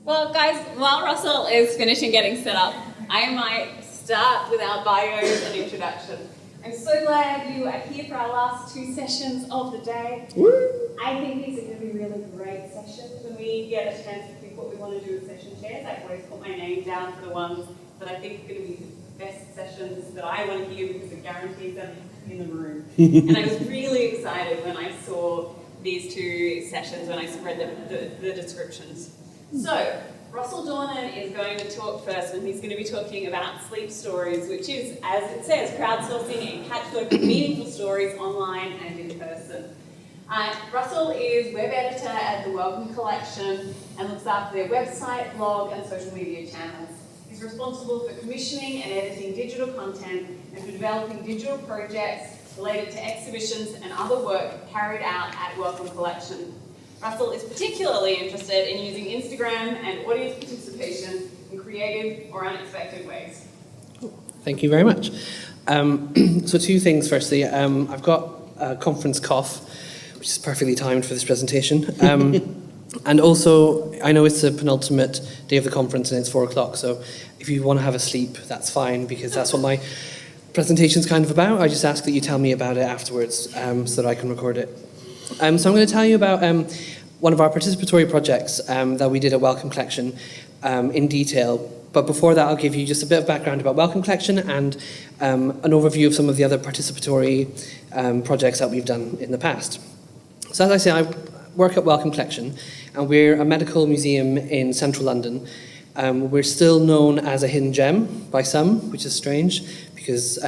Well, guys, while Russell is finishing getting set up, I might start with our bios and introduction. I'm so glad you are here for our last two sessions of the day. Woo! I think these are going to be really great sessions. When we get a chance to pick what we want to do with session chairs, I always put my name down for the ones that I think are going to be the best sessions that I want to hear because it guarantees them in the room. And I was really excited when I saw these two sessions, when I read the descriptions. So, Russell Dornan is going to talk first, and he's going to be talking about sleep stories, which is, as it says, crowdsourcing a patchwork of meaningful stories online and in person. Russell is web editor at the Wellcome collection and looks after their website, blog, and social media channels. He's responsible for commissioning and editing digital content and for developing digital projects related to exhibitions and other work carried out at Wellcome collection. Russell is particularly interested in using Instagram and audience participation in creative or unexpected ways. Thank you very much. So two things firstly. I've got a conference cough, which is perfectly timed for this presentation. And also, I know it's the penultimate day of the conference and it's 4 o'clock, so if you want to have a sleep, that's fine, because that's what my presentation's kind of about. I just ask that you tell me about it afterwards so that I can record it. So I'm going to tell you about one of our participatory projects that we did at Wellcome Collection in detail. But before that, I'll give you just a bit of background about Wellcome Collection and an overview of some of the other participatory projects that we've done in the past. So as I say, I work at Wellcome Collection, and we're a medical museum in central London. We're still known as a hidden gem by some, which is strange, because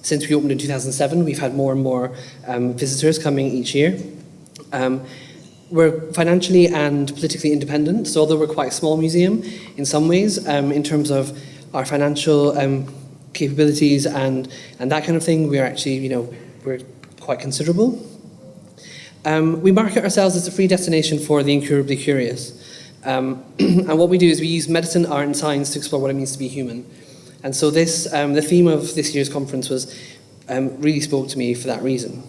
since we opened in 2007, we've had more and more visitors coming each year. We're financially and politically independent, so although we're quite a small museum in some ways, in terms of our financial capabilities and that kind of thing, we're actually, we're quite considerable. We market ourselves as a free destination for the incurably curious. And what we do is we use medicine, art, and science to explore what it means to be human. And so this, the theme of this year's conference was really spoke to me for that reason.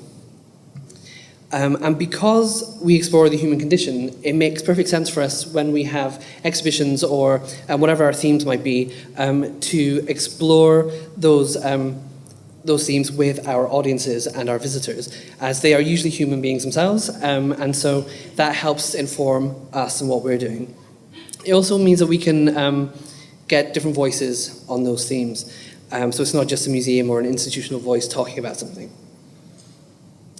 And because we explore the human condition, it makes perfect sense for us when we have exhibitions or whatever our themes might be to explore those themes with our audiences and our visitors, as they are usually human beings themselves, and so that helps inform us and what we're doing. It also means that we can get different voices on those themes, so it's not just a museum or an institutional voice talking about something.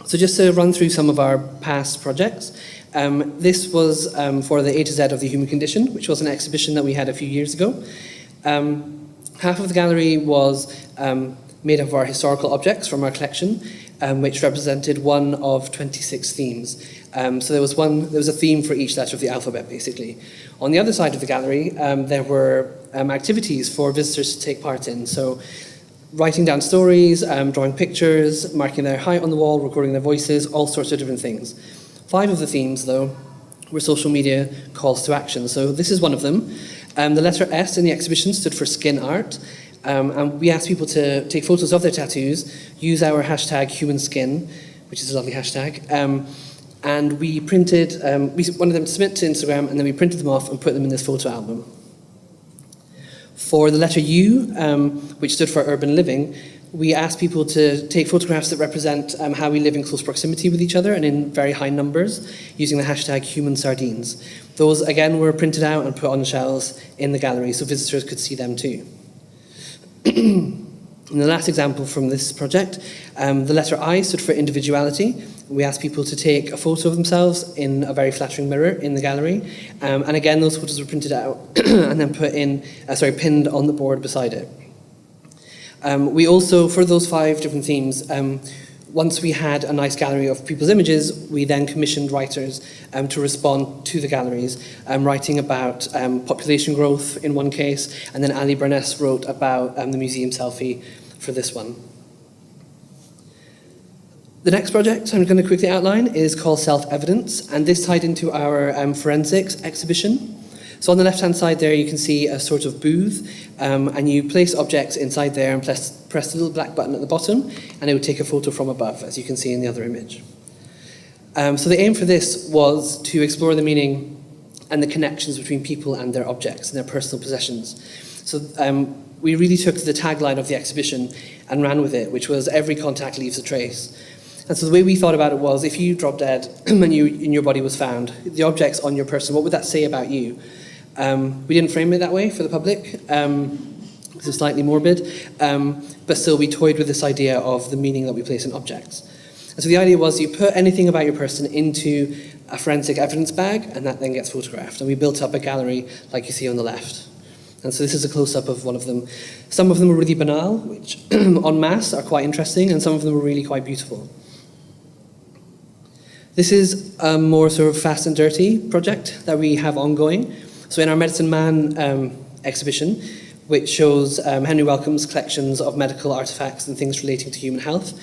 So just to run through some of our past projects, this was for the A to Z of the Human Condition, which was an exhibition that we had a few years ago. Half of the gallery was made up of our historical objects from our collection, which represented one of 26 themes. So there was a theme for each letter of the alphabet, basically. On the other side of the gallery, there were activities for visitors to take part in. So writing down stories, drawing pictures, marking their height on the wall, recording their voices, all sorts of different things. 5 of the themes, though, were social media calls to action. So this is one of them. The letter S in the exhibition stood for skin art. And we asked people to take photos of their tattoos, use our hashtag #HumanSkin, which is a lovely hashtag, and we printed, we wanted them to submit to Instagram, and then we printed them off and put them in this photo album. For the letter U, which stood for urban living, we asked people to take photographs that represent how we live in close proximity with each other and in very high numbers, using the hashtag #HumanSardines. Those, again, were printed out and put on shelves in the gallery so visitors could see them too. In the last example from this project, the letter I stood for individuality. We asked people to take a photo of themselves in a very flattering mirror in the gallery. And again, those photos were printed out and then pinned on the board beside it. We also, for those 5 different themes, once we had a nice gallery of people's images, we then commissioned writers to respond to the galleries, writing about population growth in one case, and then Ali Burness wrote about the museum selfie for this one. The next project I'm going to quickly outline is called Self-Evidence, and this tied into our forensics exhibition. So on the left-hand side there, you can see a sort of booth, and you place objects inside there and press the little black button at the bottom, and it would take a photo from above, as you can see in the other image. So the aim for this was to explore the meaning and the connections between people and their objects and their personal possessions. So we really took the tagline of the exhibition and ran with it, which was every contact leaves a trace. And so the way we thought about it was, if you dropped dead and your body was found, the objects on your person, what would that say about you? We didn't frame it that way for the public, because it's slightly morbid, but still we toyed with this idea of the meaning that we place in objects. And so the idea was you put anything about your person into a forensic evidence bag, and that then gets photographed. And we built up a gallery like you see on the left. And so this is a close-up of one of them. Some of them are really banal, which en masse are quite interesting, and some of them are really quite beautiful. This is a more sort of fast and dirty project that we have ongoing. So in our Medicine Man exhibition, which shows Henry Wellcome's collections of medical artifacts and things relating to human health,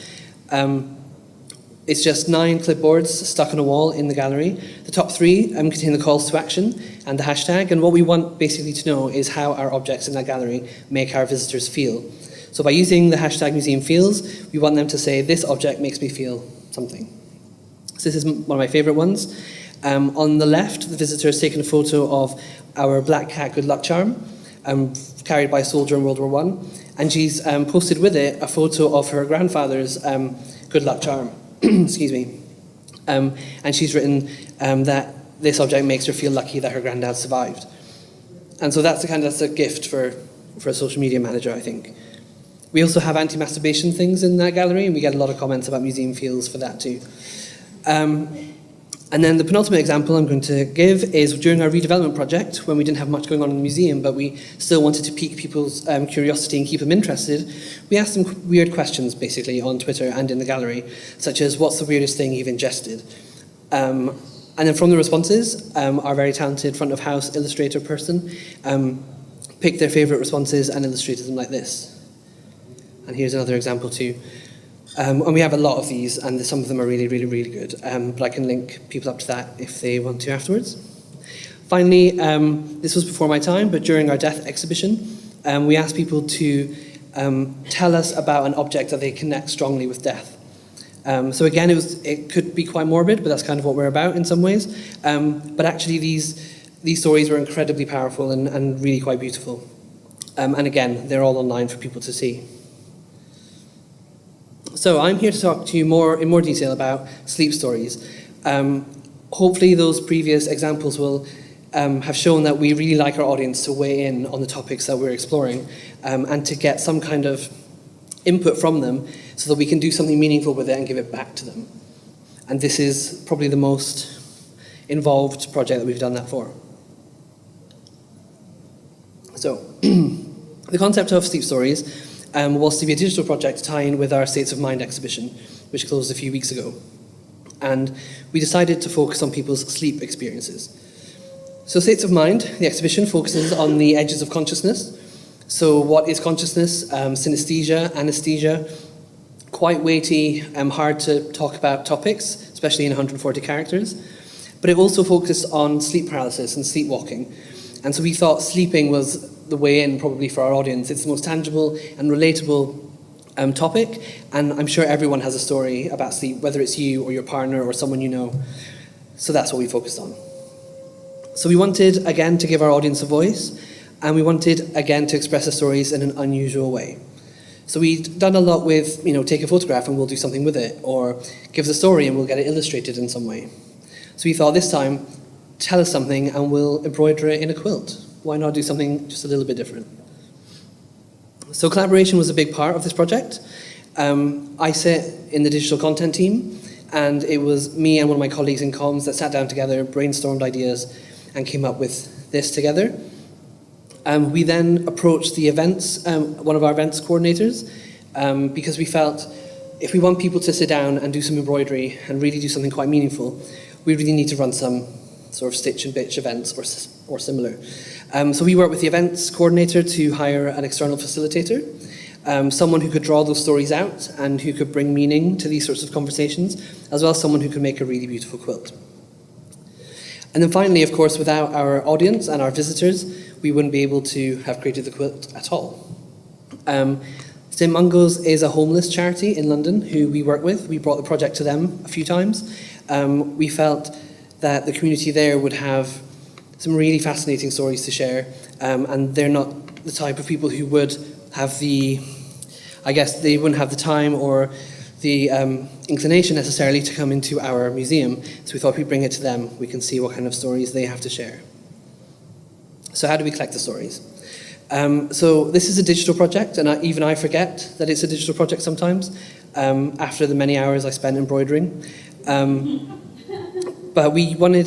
it's just 9 clipboards stuck on a wall in the gallery. The top 3 contain the calls to action and the hashtag, and what we want basically to know is how our objects in that gallery make our visitors feel. So by using the hashtag Museum Feels, we want them to say, this object makes me feel something. So this is one of my favourite ones. On the left, the visitor has taken a photo of our black cat good luck charm, carried by a soldier in World War I, and she's posted with it a photo of her grandfather's good luck charm. Excuse me. And she's written that this object makes her feel lucky that her granddad survived. And so that's a gift for a social media manager, I think. We also have anti-masturbation things in that gallery, and we get a lot of comments about Museum Feels for that too. And then the penultimate example I'm going to give is during our redevelopment project, when we didn't have much going on in the museum, but we still wanted to pique people's curiosity and keep them interested, we asked them weird questions, basically, on Twitter and in the gallery, such as, what's the weirdest thing you've ingested? And then from the responses, our very talented front-of-house illustrator person picked their favourite responses and illustrated them like this. And here's another example too. And we have a lot of these, and some of them are really, really, really good. But I can link people up to that if they want to afterwards. Finally, this was before my time, but during our death exhibition, we asked people to tell us about an object that they connect strongly with death. So again, it could be quite morbid, but that's kind of what we're about in some ways. But actually, these stories were incredibly powerful and really quite beautiful. And again, they're all online for people to see. So I'm here to talk to you in more detail about sleep stories. Hopefully those previous examples will have shown that we really like our audience to weigh in on the topics that we're exploring and to get some kind of input from them so that we can do something meaningful with it and give it back to them. And this is probably the most involved project that we've done that for. So the concept of sleep stories was to be a digital project to tie in with our States of Mind exhibition, which closed a few weeks ago. And we decided to focus on people's sleep experiences. So States of Mind, the exhibition, focuses on the edges of consciousness. So what is consciousness? Synesthesia, anesthesia, quite weighty, hard to talk about topics, especially in 140 characters. But it also focused on sleep paralysis and sleepwalking. And so we thought sleeping was the way in probably for our audience. It's the most tangible and relatable topic, and I'm sure everyone has a story about sleep, whether it's you or your partner or someone you know. So that's what we focused on. So we wanted, again, to give our audience a voice, and we wanted, again, to express the stories in an unusual way. So we'd done a lot with, take a photograph and we'll do something with it, or give us a story and we'll get it illustrated in some way. So we thought this time, tell us something and we'll embroider it in a quilt. Why not do something just a little bit different? So collaboration was a big part of this project. I sit in the digital content team, and it was me and one of my colleagues in comms that sat down together, brainstormed ideas, and came up with this together. We then approached the events, one of our events coordinators, because we felt if we want people to sit down and do some embroidery and really do something quite meaningful, we really need to run some sort of stitch and bitch events or similar. So we worked with the events coordinator to hire an external facilitator, someone who could draw those stories out and who could bring meaning to these sorts of conversations, as well as someone who could make a really beautiful quilt. And then finally, of course, without our audience and our visitors, we wouldn't be able to have created the quilt at all. St Mungo's is a homeless charity in London who we work with. We brought the project to them a few times. We felt that the community there would have some really fascinating stories to share, and they're not the type of people who would have I guess they wouldn't have the time or the inclination necessarily to come into our museum, so we thought we'd bring it to them. We can see what kind of stories they have to share. So how do we collect the stories? So this is a digital project, and even I forget that it's a digital project sometimes, after the many hours I spent embroidering. But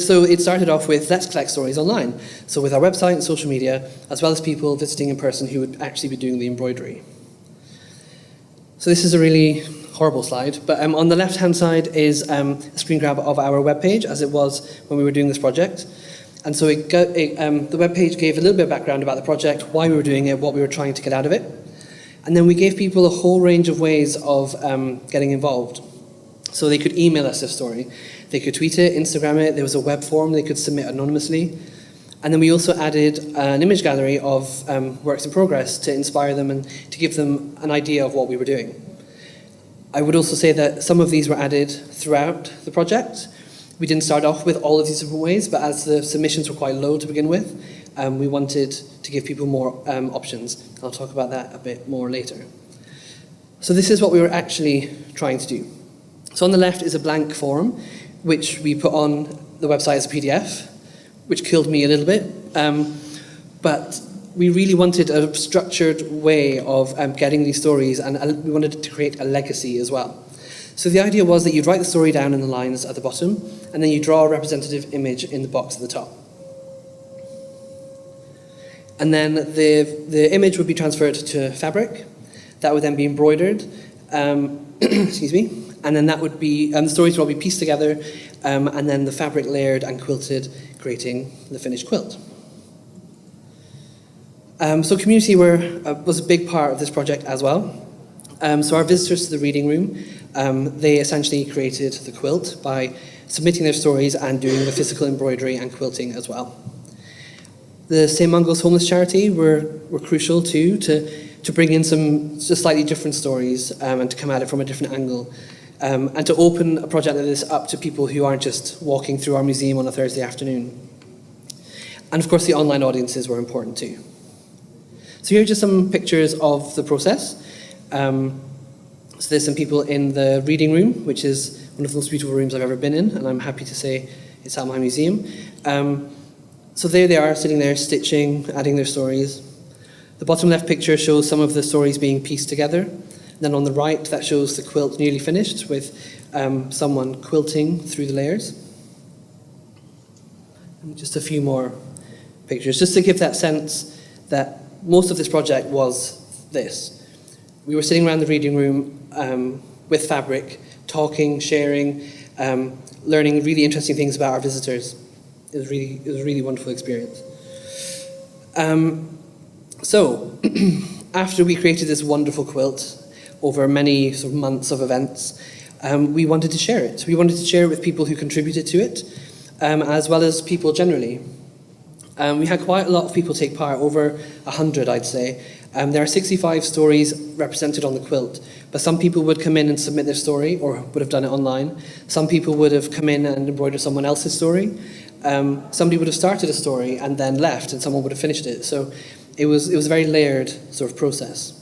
so it started off with, let's collect stories online. So with our website and social media, as well as people visiting in person who would actually be doing the embroidery. So this is a really horrible slide, but on the left-hand side is a screen grab of our webpage, as it was when we were doing this project. And so the webpage gave a little bit of background about the project, why we were doing it, what we were trying to get out of it. And then we gave people a whole range of ways of getting involved. So they could email us their story, they could tweet it, Instagram it, there was a web form they could submit anonymously. And then we also added an image gallery of works in progress to inspire them and to give them an idea of what we were doing. I would also say that some of these were added throughout the project. We didn't start off with all of these different ways, but as the submissions were quite low to begin with, we wanted to give people more options. I'll talk about that a bit more later. So this is what we were actually trying to do. So on the left is a blank form, which we put on the website as a PDF, which killed me a little bit. But we really wanted a structured way of getting these stories, and we wanted to create a legacy as well. So the idea was that you'd write the story down in the lines at the bottom, and then you draw a representative image in the box at the top. And then the image would be transferred to fabric. That would then be embroidered, excuse me, and then that would be, the stories would all be pieced together, and then the fabric layered and quilted, creating the finished quilt. So community was a big part of this project as well. So our visitors to the reading room, they essentially created the quilt by submitting their stories and doing the physical embroidery and quilting as well. The St. Mungo's Homeless Charity were crucial too, to bring in some just slightly different stories and to come at it from a different angle. And to open a project like this up to people who aren't just walking through our museum on a Thursday afternoon. And of course the online audiences were important too. So here are just some pictures of the process. So there's some people in the reading room, which is one of the most beautiful rooms I've ever been in, and I'm happy to say it's at my museum. So there they are, sitting there, stitching, adding their stories. The bottom left picture shows some of the stories being pieced together. Then on the right, that shows the quilt nearly finished with someone quilting through the layers. And just a few more pictures, just to give that sense that most of this project was this. We were sitting around the reading room with fabric, talking, sharing, learning really interesting things about our visitors. It was a really wonderful experience. So, after we created this wonderful quilt, over many sort of months of events, we wanted to share it. We wanted to share it with people who contributed to it, as well as people generally. We had quite a lot of people take part, over 100 I'd say. There are 65 stories represented on the quilt, but some people would come in and submit their story, or would have done it online. Some people would have come in and embroidered someone else's story. Somebody would have started a story and then left, and someone would have finished it. So it was a very layered sort of process.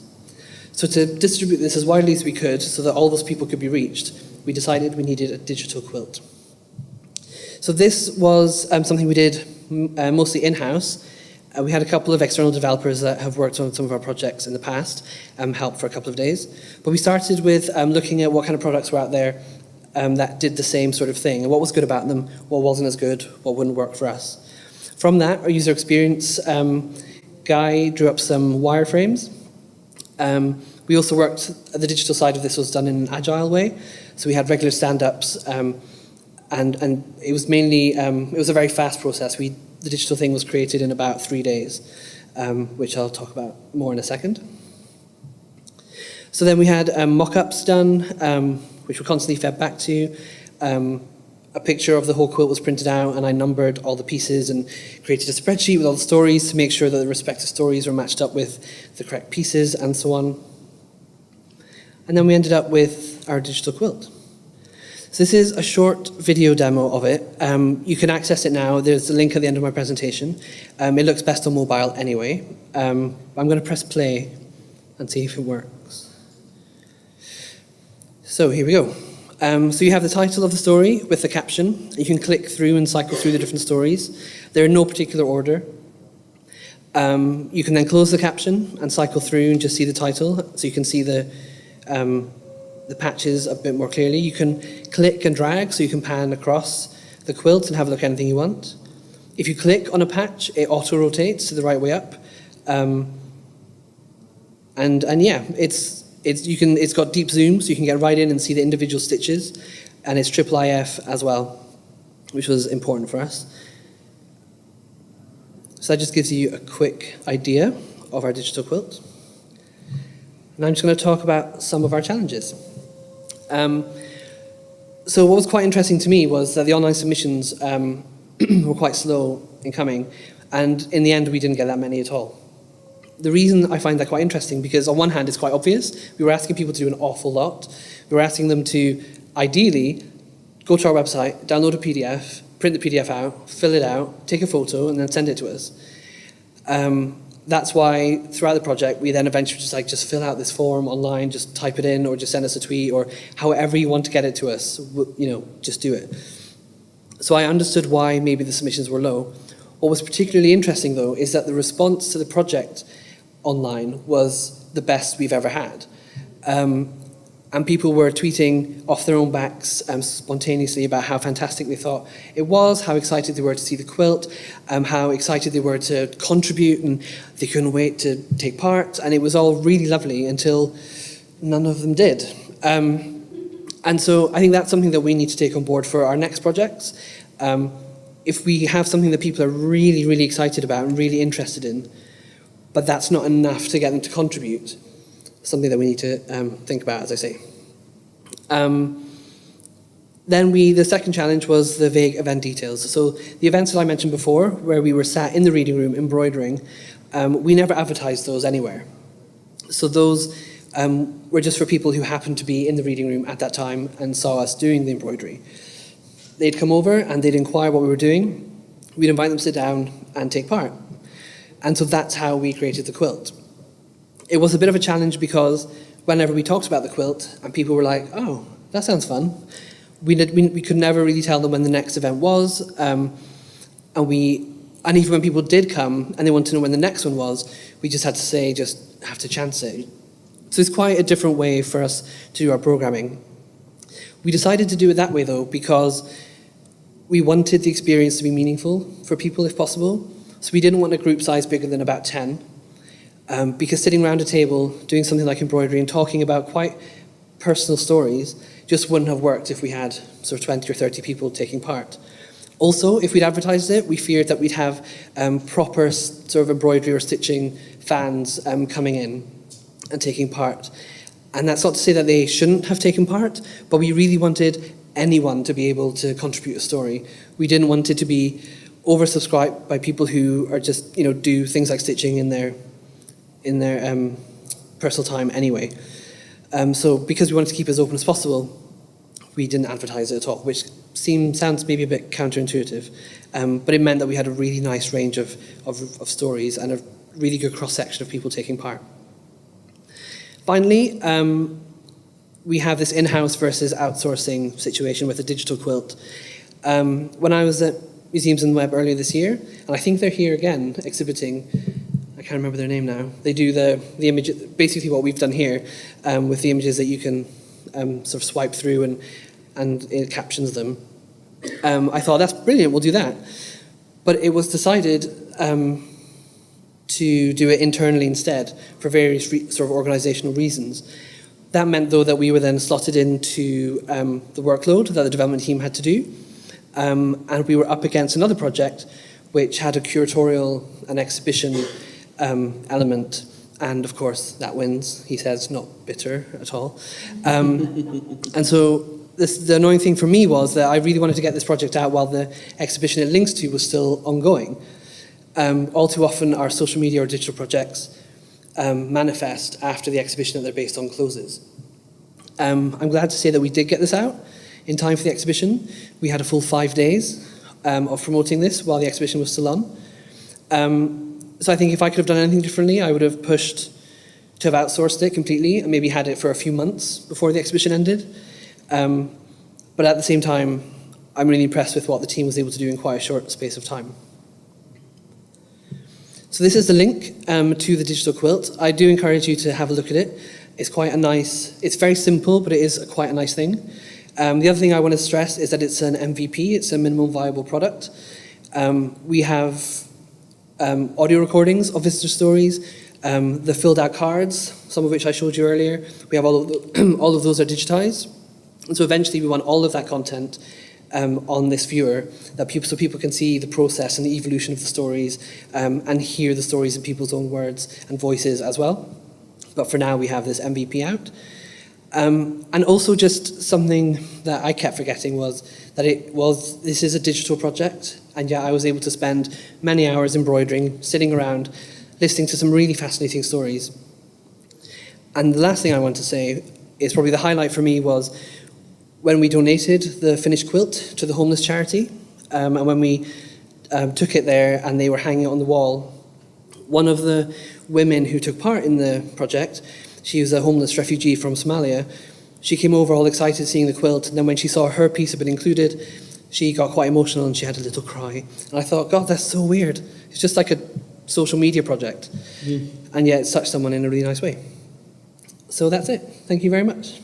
So to distribute this as widely as we could, so that all those people could be reached, we decided we needed a digital quilt. So this was something we did mostly in-house. We had a couple of external developers that have worked on some of our projects in the past, helped for a couple of days. But we started with looking at what kind of products were out there that did the same sort of thing, and what was good about them, what wasn't as good, what wouldn't work for us. From that, our user experience guy drew up some wireframes. We also worked, the digital side of this was done in an agile way, so we had regular stand-ups, and it was mainly, it was a very fast process. The digital thing was created in about 3 days, which I'll talk about more in a second. So then we had mock-ups done, which were constantly fed back to you. A picture of the whole quilt was printed out, and I numbered all the pieces and created a spreadsheet with all the stories to make sure that the respective stories were matched up with the correct pieces and so on. And then we ended up with our digital quilt. So this is a short video demo of it. You can access it now. There's a link at the end of my presentation. It looks best on mobile anyway. I'm going to press play and see if it works. So here we go. So you have the title of the story with the caption. You can click through and cycle through the different stories. They're in no particular order. You can then close the caption and cycle through and just see the title, so you can see the patches a bit more clearly. You can click and drag, so you can pan across the quilt and have a look at anything you want. If you click on a patch, it auto-rotates to the right way up. And yeah, it's got deep zoom, so you can get right in and see the individual stitches, and it's IIIF as well, which was important for us. So that just gives you a quick idea of our digital quilt. And I'm just going to talk about some of our challenges. So what was quite interesting to me was that the online submissions were quite slow in coming, and in the end we didn't get that many at all. The reason I find that quite interesting, because on one hand it's quite obvious. We were asking people to do an awful lot. We were asking them to ideally go to our website, download a PDF, print the PDF out, fill it out, take a photo, and then send it to us. That's why throughout the project we then eventually just fill out this form online, just type it in, or just send us a tweet, or however you want to get it to us, just do it. So I understood why maybe the submissions were low. What was particularly interesting though is that the response to the project online was the best we've ever had. And people were tweeting off their own backs spontaneously about how fantastic they thought it was, how excited they were to see the quilt, how excited they were to contribute, and they couldn't wait to take part. And it was all really lovely until none of them did. And so I think that's something that we need to take on board for our next projects. If we have something that people are really, really excited about and really interested in, but that's not enough to get them to contribute, something that we need to think about, as I say. Then the second challenge was the vague event details. So the events that I mentioned before, where we were sat in the reading room embroidering, we never advertised those anywhere. So those were just for people who happened to be in the reading room at that time and saw us doing the embroidery. They'd come over and they'd inquire what we were doing. We'd invite them to sit down and take part. And so that's how we created the quilt. It was a bit of a challenge because whenever we talked about the quilt and people were like, oh, that sounds fun, we could never really tell them when the next event was. And even when people did come and they wanted to know when the next one was, we just had to say, just have to chance it. So it's quite a different way for us to do our programming. We decided to do it that way though because we wanted the experience to be meaningful for people if possible. So we didn't want a group size bigger than about 10. Because sitting around a table, doing something like embroidery and talking about quite personal stories just wouldn't have worked if we had sort of 20 or 30 people taking part. Also, if we'd advertised it, we feared that we'd have proper sort of embroidery or stitching fans coming in and taking part. And that's not to say that they shouldn't have taken part, but we really wanted anyone to be able to contribute a story. We didn't want it to be oversubscribed by people who are just, do things like stitching in their personal time anyway. So because we wanted to keep it as open as possible, we didn't advertise it at all, which sounds maybe a bit counterintuitive, but it meant that we had a really nice range of stories and a really good cross-section of people taking part. Finally, we have this in-house versus outsourcing situation with a digital quilt. When I was at Museums on the Web earlier this year, and I think they're here again exhibiting, I can't remember their name now. They do the image, basically what we've done here, with the images that you can sort of swipe through and it captions them. I thought, that's brilliant, we'll do that. But it was decided to do it internally instead for various sort of organizational reasons. That meant, though, that we were then slotted into the workload that the development team had to do. And we were up against another project which had a curatorial and exhibition element, and of course that wins, he says, not bitter at all. And so the annoying thing for me was that I really wanted to get this project out while the exhibition it links to was still ongoing. All too often our social media or digital projects manifest after the exhibition that they're based on closes. I'm glad to say that we did get this out. in time for the exhibition. We had a full 5 days of promoting this while the exhibition was still on. So I think if I could have done anything differently, I would have pushed to have outsourced it completely and maybe had it for a few months before the exhibition ended. But at the same time, I'm really impressed with what the team was able to do in quite a short space of time. So this is the link to the digital quilt. I do encourage you to have a look at it. It's quite a nice, it's very simple, but it is quite a nice thing. The other thing I want to stress is that it's an MVP, it's a minimum viable product. We have audio recordings of visitor stories, the filled out cards, some of which I showed you earlier. We have all of those are digitized. And so eventually we want all of that content on this viewer, so people can see the process and the evolution of the stories and hear the stories in people's own words and voices as well. But for now, we have this MVP out. And also just something that I kept forgetting was that this is a digital project, and yet I was able to spend many hours embroidering, sitting around, listening to some really fascinating stories. And the last thing I want to say is probably the highlight for me was when we donated the finished quilt to the homeless charity, and when we took it there and they were hanging it on the wall, one of the women who took part in the project, she was a homeless refugee from Somalia, she came over all excited seeing the quilt, and then when she saw her piece had been included, she got quite emotional and she had a little cry. And I thought, God, that's so weird. It's just like a social media project. And yet it's touched someone in a really nice way. So that's it. Thank you very much.